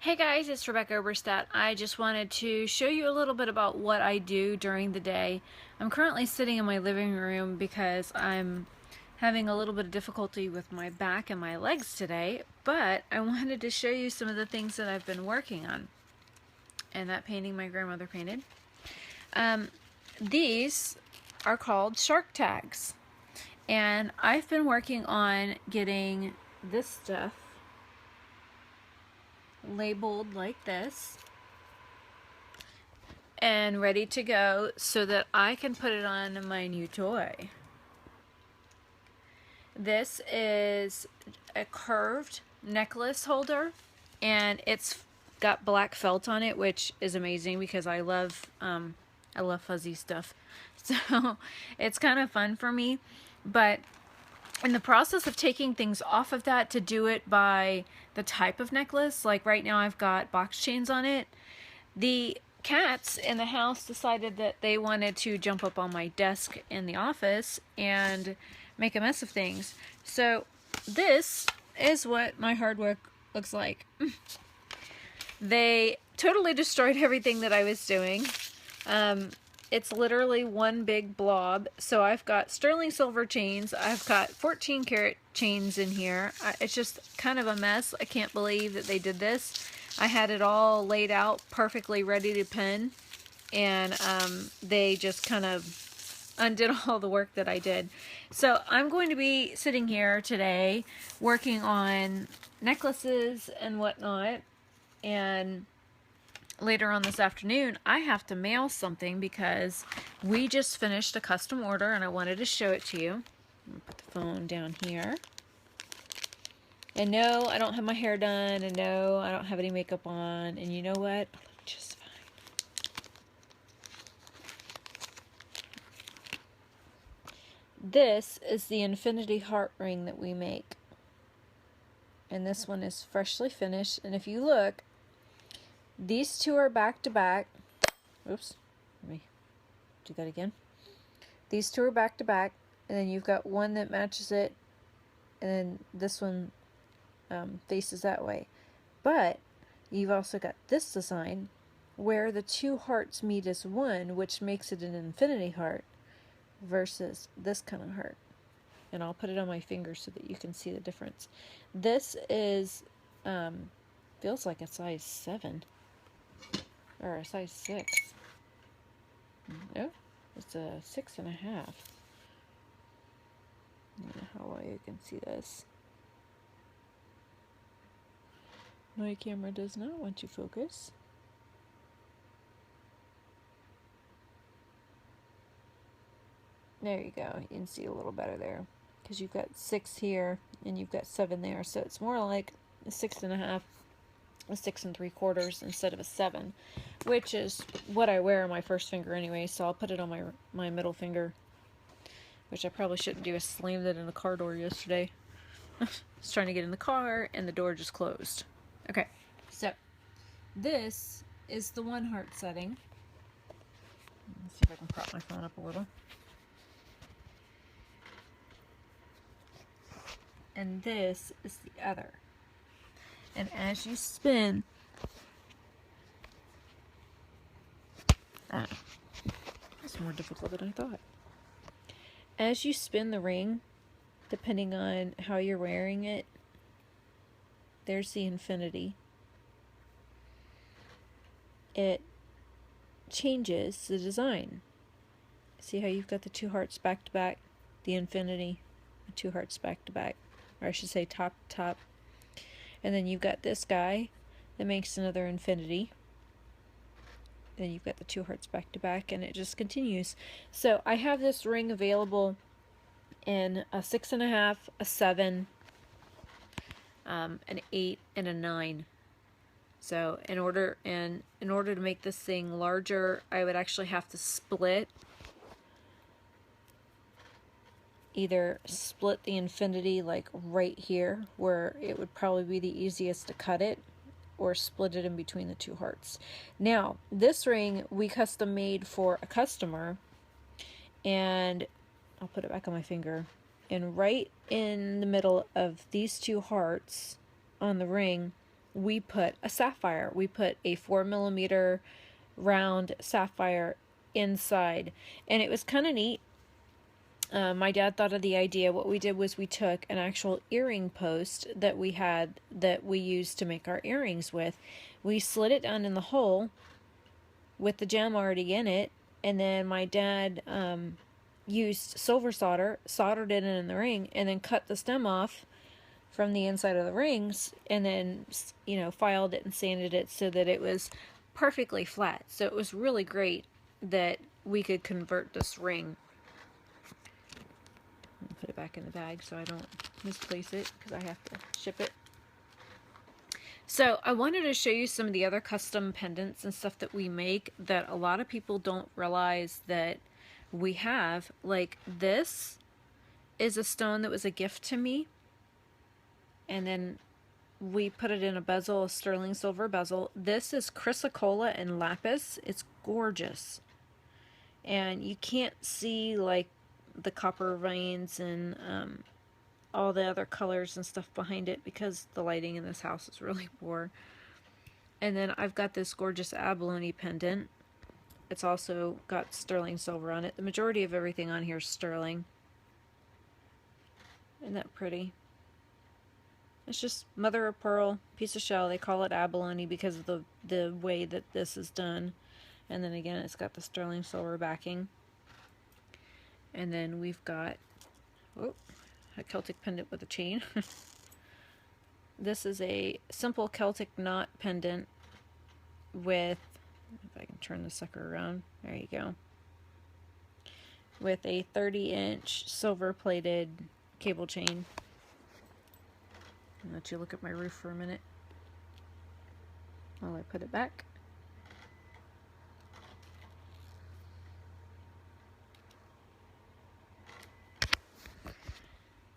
Hey guys, it's Rebecca Oberstadt. I just wanted to show you a little bit about what I do during the day. I'm currently sitting in my living room because I'm having a little bit of difficulty with my back and my legs today, but I wanted to show you some of the things that I've been working on. And that painting my grandmother painted. These are called shark tags. And I've been working on getting this stuff labeled like this and ready to go so that I can put it on my new toy. This is a curved necklace holder and it's got black felt on it, which is amazing because I love fuzzy stuff. So it's kind of fun for me, but in the process of taking things off of that to do it by the type of necklace, like right now I've got box chains on it, the cats in the house decided that they wanted to jump up on my desk in the office and make a mess of things. So this is what my hard work looks like. They totally destroyed everything that I was doing. It's literally one big blob. So I've got sterling silver chains. I've got 14 karat chains in here. It's just kind of a mess. I can't believe that they did this. I had it all laid out perfectly ready to pin. And they just kind of undid all the work that I did. So I'm going to be sitting here today working on necklaces and whatnot. And later on this afternoon, I have to mail something because we just finished a custom order and I wanted to show it to you. I'm gonna put the phone down here. And no, I don't have my hair done, and no, I don't have any makeup on, and you know what? I look just fine. This is the infinity heart ring that we make. And this one is freshly finished, and if you look, these two are back to back. Oops, let me do that again. These two are back to back, and then you've got one that matches it, and then this one faces that way. But you've also got this design where the two hearts meet as one, which makes it an infinity heart versus this kind of heart. And I'll put it on my finger so that you can see the difference. This is feels like a size 7. Or a size 6. No, it's a 6.5. I don't know how well you can see this. My camera does not want to focus. There you go. You can see a little better there. Because you've got 6 here and you've got 7 there. So it's more like a 6.5. A 6 3/4 instead of a 7, which is what I wear on my first finger anyway, so I'll put it on my middle finger, which I probably shouldn't do. I slammed it in the car door yesterday. I was trying to get in the car and the door just closed. Okay, so this is the 1 heart setting. Let's see if I can prop my phone up a little. And this is the other. And as you spin, it's more difficult than I thought. As you spin the ring, depending on how you're wearing it, there's the infinity. It changes the design. See how you've got the 2 hearts back to back, the infinity, the 2 hearts back to back, or I should say top to top. And then you've got this guy that makes another infinity. Then you've got the 2 hearts back to back, and it just continues. So I have this ring available in a 6.5, a 7, an 8, and a 9. So in order to make this thing larger, I would actually have to either split the infinity like right here where it would probably be the easiest to cut it, or split it in between the 2 hearts. Now this ring we custom made for a customer, and I'll put it back on my finger, and right in the middle of these 2 hearts on the ring we put a sapphire. We put a 4mm round sapphire inside, and it was kind of neat. My dad thought of the idea. What we did was we took an actual earring post that we had that we used to make our earrings with. We slid it down in the hole with the gem already in it, and then my dad used silver solder, soldered it in the ring, and then cut the stem off from the inside of the rings, and then, you know, filed it and sanded it so that it was perfectly flat. So it was really great that we could convert this ring. Put it back in the bag so I don't misplace it because I have to ship it. So I wanted to show you some of the other custom pendants and stuff that we make that a lot of people don't realize that we have. Like, this is a stone that was a gift to me, and then we put it in a bezel, a sterling silver bezel. This is chrysocolla and lapis. It's gorgeous, and you can't see like the copper veins and all the other colors and stuff behind it because the lighting in this house is really poor. And then I've got this gorgeous abalone pendant. It's also got sterling silver on it. The majority of everything on here is sterling. Isn't that pretty? It's just mother of pearl, piece of shell. They call it abalone because of the way that this is done. And then again, it's got the sterling silver backing. And then we've got a Celtic pendant with a chain. This is a simple Celtic knot pendant with, if I can turn the sucker around, there you go, with a 30-inch silver plated cable chain. I'll let you look at my roof for a minute while I put it back.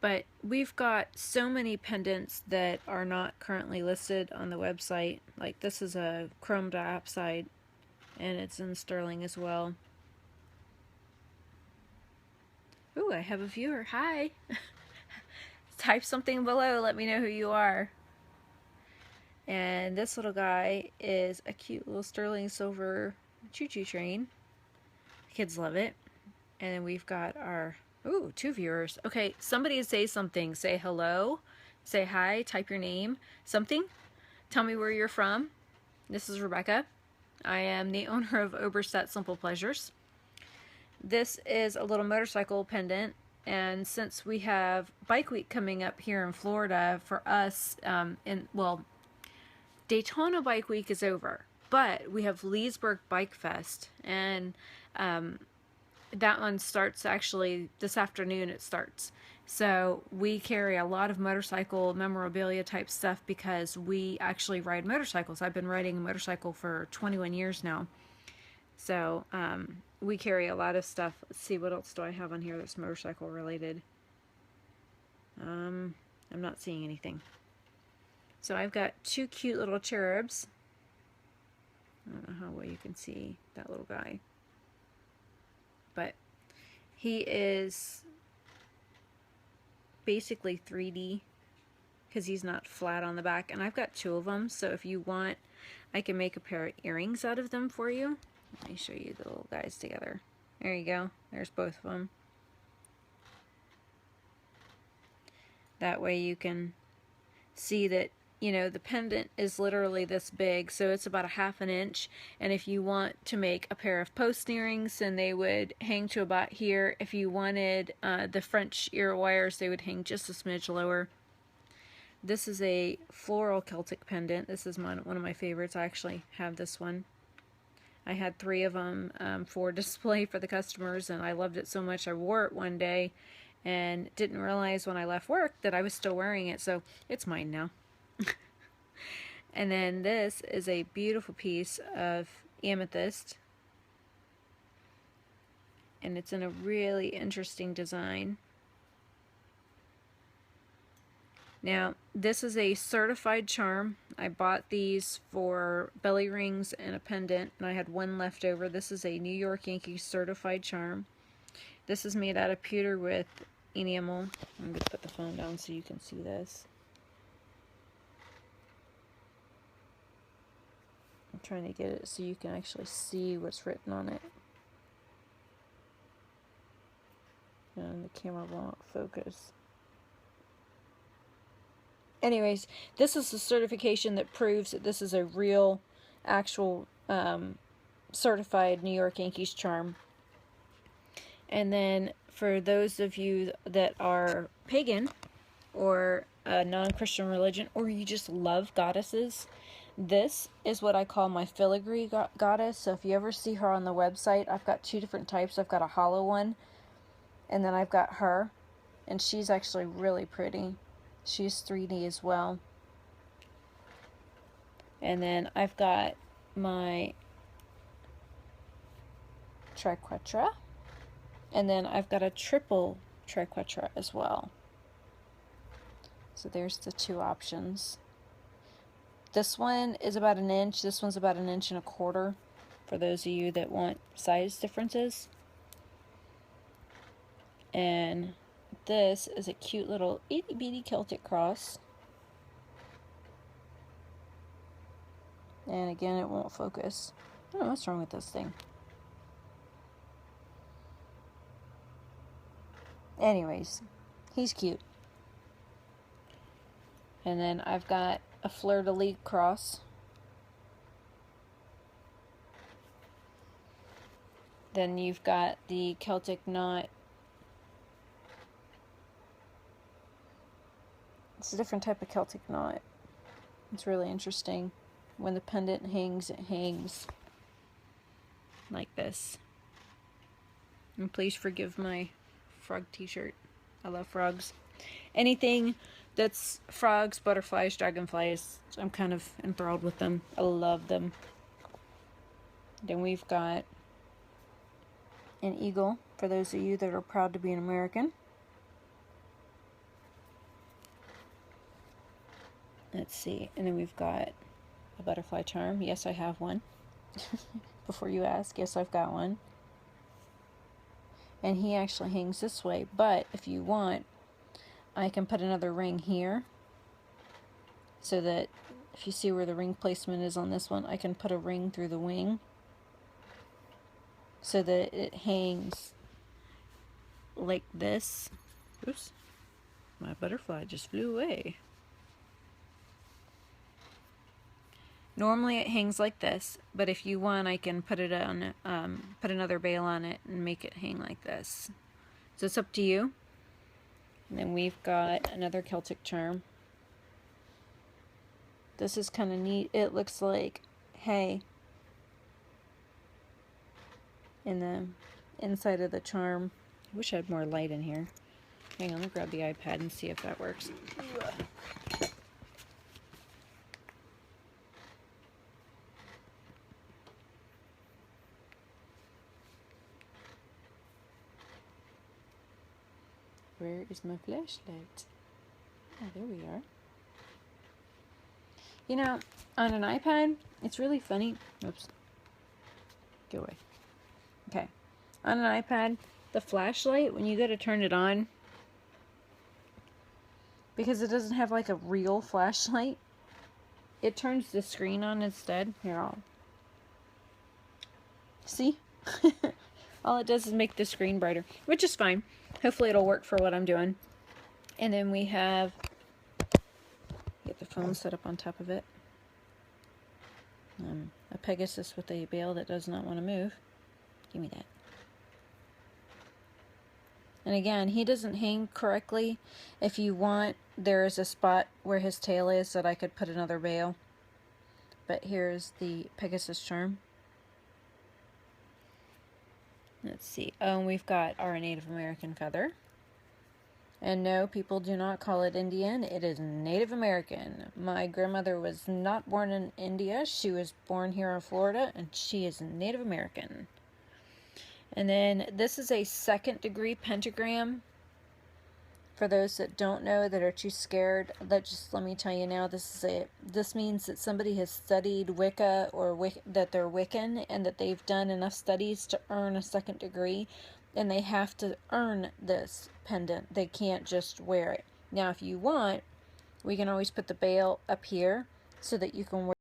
But we've got so many pendants that are not currently listed on the website. Like, this is a chrome diopside, and it's in sterling as well. Ooh, I have a viewer. Hi! Type something below, let me know who you are. And this little guy is a cute little sterling silver choo-choo train. Kids love it. And then we've got our... Ooh, 2 viewers. Okay, somebody say something. Say hello. Say hi. Type your name. Something. Tell me where you're from. This is Rebecca. I am the owner of Oberstadt Simple Pleasures. This is a little motorcycle pendant, and since we have Bike Week coming up here in Florida for us, Daytona Bike Week is over, but we have Leesburg Bike Fest, and that one starts actually this afternoon. It starts. So we carry a lot of motorcycle memorabilia type stuff because we actually ride motorcycles. I've been riding a motorcycle for 21 years now. So we carry a lot of stuff. Let's see, what else do I have on here that's motorcycle related? I'm not seeing anything. So I've got 2 cute little cherubs. I don't know how well you can see that little guy. But he is basically 3D because he's not flat on the back. And I've got 2 of them, so if you want, I can make a pair of earrings out of them for you. Let me show you the little guys together. There you go. There's both of them. That way you can see that, you know, the pendant is literally this big, so it's about a 1/2 inch. And if you want to make a pair of post earrings, then they would hang to about here. If you wanted the French ear wires, they would hang just a smidge lower. This is a floral Celtic pendant. This is one of my favorites. I actually have this one. I had 3 of them for display for the customers, and I loved it so much I wore it one day and didn't realize when I left work that I was still wearing it, so it's mine now. And then this is a beautiful piece of amethyst, and it's in a really interesting design. Now, this is a certified charm. I bought these for belly rings and a pendant, and I had 1 left over. This is a New York Yankee certified charm. This is made out of pewter with enamel. I'm going to put the phone down so you can see this. trying to get it so you can actually see what's written on it. And the camera won't focus. Anyways, this is a certification that proves that this is a real, actual, certified New York Yankees charm. And then for those of you that are pagan or a non-Christian religion, or you just love goddesses, this is what I call my filigree goddess. So if you ever see her on the website, I've got two different types. I've got a hollow one, and then I've got her, and she's actually really pretty. She's 3D as well. And then I've got my triquetra, and then I've got a triple triquetra as well. So there's the two options. This one is about an inch. This one's about an inch and a quarter for those of you that want size differences. And this is a cute little itty bitty Celtic cross. And again, it won't focus. I don't know what's wrong with this thing. Anyways, he's cute. And then I've got a fleur-de-lis cross. Then you've got the Celtic knot. It's a different type of Celtic knot. It's really interesting. When the pendant hangs, it hangs like this. And please forgive my frog t-shirt. I love frogs. Anything that's frogs, butterflies, dragonflies, I'm kind of enthralled with them. I love them. Then we've got an eagle, for those of you that are proud to be an American. Let's see, and then we've got a butterfly charm. Yes, I have one. Before you ask, yes, I've got one. And he actually hangs this way, but if you want, I can put another ring here, so that if you see where the ring placement is on this one, I can put a ring through the wing so that it hangs like this. Oops, my butterfly just flew away. Normally it hangs like this, but if you want, I can put it on, put another bail on it and make it hang like this. So it's up to you. And then we've got another Celtic charm. This is kind of neat. It looks like hay in the inside of the charm. I wish I had more light in here. Hang on, let me grab the iPad and see if that works. Where is my flashlight? Oh, there we are. You know, on an iPad, it's really funny. Oops. Get away. Okay. On an iPad, the flashlight, when you go to turn it on, because it doesn't have like a real flashlight, it turns the screen on instead. Here, I'll... See? All it does is make the screen brighter, which is fine. Hopefully it'll work for what I'm doing. And then we have, get the phone set up on top of it. A Pegasus with a bail that does not want to move. Give me that. And again, he doesn't hang correctly. If you want, there is a spot where his tail is that I could put another bail. But here's the Pegasus charm. Let's see. Oh, and we've got our Native American feather. And no, people do not call it Indian. It is Native American. My grandmother was not born in India. She was born here in Florida, and she is Native American. And then this is a 2nd degree pentagram. For those that don't know, that are too scared, let me tell you now, this means that somebody has studied Wicca, or that they're Wiccan, and that they've done enough studies to earn a 2nd degree, and they have to earn this pendant. They can't just wear it. Now, if you want, we can always put the bail up here so that you can wear